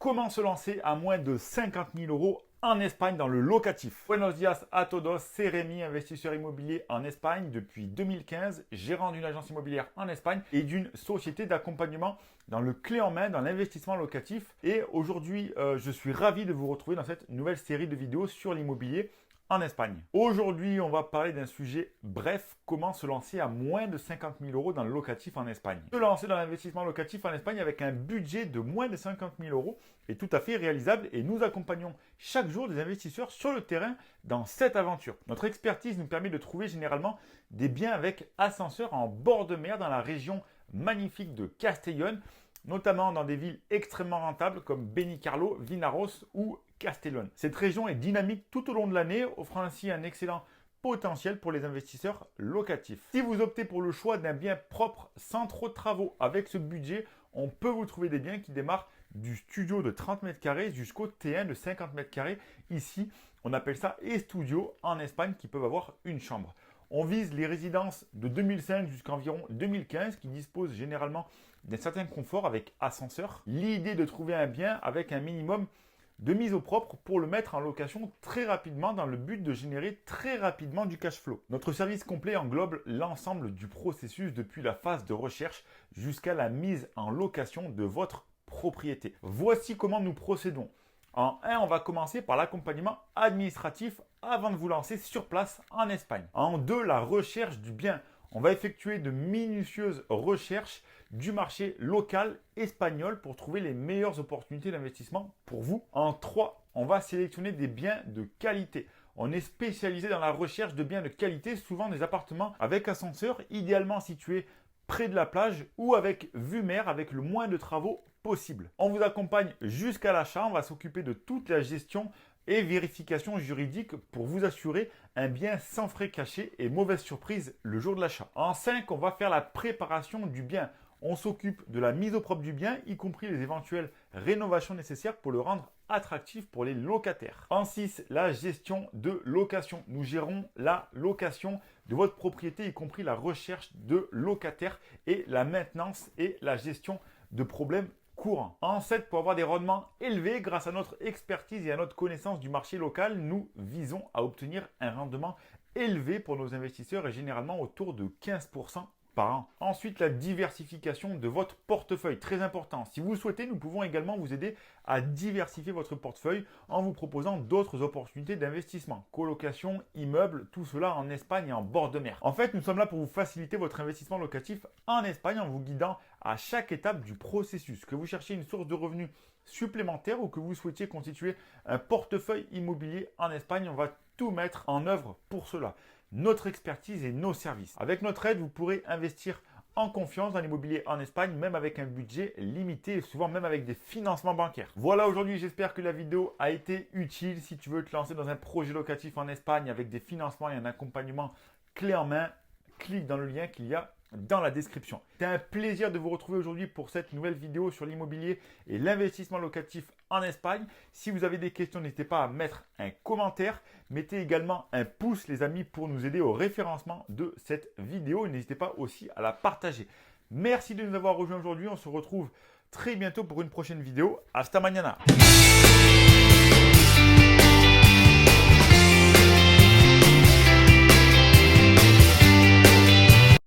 Comment se lancer à moins de 50 000 euros en Espagne dans le locatif? Buenos días a todos, c'est Rémi, investisseur immobilier en Espagne depuis 2015, gérant d'une agence immobilière en Espagne et d'une société d'accompagnement dans le clé en main dans l'investissement locatif. Et aujourd'hui, je suis ravi de vous retrouver dans cette nouvelle série de vidéos sur l'immobilier en Espagne. Aujourd'hui, on va parler d'un sujet bref, comment se lancer à moins de 50 000 euros dans le locatif en Espagne. Se lancer dans l'investissement locatif en Espagne avec un budget de moins de 50 000 euros est tout à fait réalisable et nous accompagnons chaque jour des investisseurs sur le terrain dans cette aventure. Notre expertise nous permet de trouver généralement des biens avec ascenseur en bord de mer dans la région magnifique de Castellón, notamment dans des villes extrêmement rentables comme Benicarló, Vinaros ou Castellón. Cette région est dynamique tout au long de l'année, offrant ainsi un excellent potentiel pour les investisseurs locatifs. Si vous optez pour le choix d'un bien propre sans trop de travaux avec ce budget, on peut vous trouver des biens qui démarrent du studio de 30 mètres carrés jusqu'au T1 de 50 mètres carrés. Ici, on appelle ça estudio en Espagne qui peuvent avoir une chambre. On vise les résidences de 2005 jusqu'à environ 2015 qui disposent généralement d'un certain confort avec ascenseur. L'idée de trouver un bien avec un minimum de mise au propre pour le mettre en location très rapidement dans le but de générer très rapidement du cash flow. Notre service complet englobe l'ensemble du processus depuis la phase de recherche jusqu'à la mise en location de votre propriété. Voici comment nous procédons. En 1, on va commencer par l'accompagnement administratif avant de vous lancer sur place en Espagne. En 2, la recherche du bien. On va effectuer de minutieuses recherches du marché local espagnol pour trouver les meilleures opportunités d'investissement pour vous. En 3, on va sélectionner des biens de qualité. On est spécialisé dans la recherche de biens de qualité, souvent des appartements avec ascenseur, idéalement situés près de la plage ou avec vue mer avec le moins de travaux possible. On vous accompagne jusqu'à l'achat, on va s'occuper de toute la gestion et vérification juridique pour vous assurer un bien sans frais cachés et mauvaise surprise le jour de l'achat. En 5, on va faire la préparation du bien. On s'occupe de la mise au propre du bien, y compris les éventuelles rénovations nécessaires pour le rendre attractif pour les locataires. En 6, la gestion de location. Nous gérons la location de votre propriété, y compris la recherche de locataires et la maintenance et la gestion de problèmes courants. En 7, pour avoir des rendements élevés grâce à notre expertise et à notre connaissance du marché local, nous visons à obtenir un rendement élevé pour nos investisseurs et généralement autour de 15% par an. Ensuite, la diversification de votre portefeuille, très important. Si vous le souhaitez, nous pouvons également vous aider à diversifier votre portefeuille en vous proposant d'autres opportunités d'investissement, colocation, immeubles, tout cela en Espagne et en bord de mer. En fait, nous sommes là pour vous faciliter votre investissement locatif en Espagne en vous guidant à chaque étape du processus. Que vous cherchiez une source de revenus supplémentaire ou que vous souhaitiez constituer un portefeuille immobilier en Espagne, on va tout mettre en œuvre pour cela. Notre expertise et nos services. Avec notre aide, vous pourrez investir en confiance dans l'immobilier en Espagne, même avec un budget limité et souvent même avec des financements bancaires. Voilà, aujourd'hui, j'espère que la vidéo a été utile. Si tu veux te lancer dans un projet locatif en Espagne avec des financements et un accompagnement clé en main, clique dans le lien qu'il y a dans la description. C'est un plaisir de vous retrouver aujourd'hui pour cette nouvelle vidéo sur l'immobilier et l'investissement locatif en Espagne. Si vous avez des questions, n'hésitez pas à mettre un commentaire. Mettez également un pouce, les amis, pour nous aider au référencement de cette vidéo. Et n'hésitez pas aussi à la partager. Merci de nous avoir rejoints aujourd'hui. On se retrouve très bientôt pour une prochaine vidéo. Hasta mañana.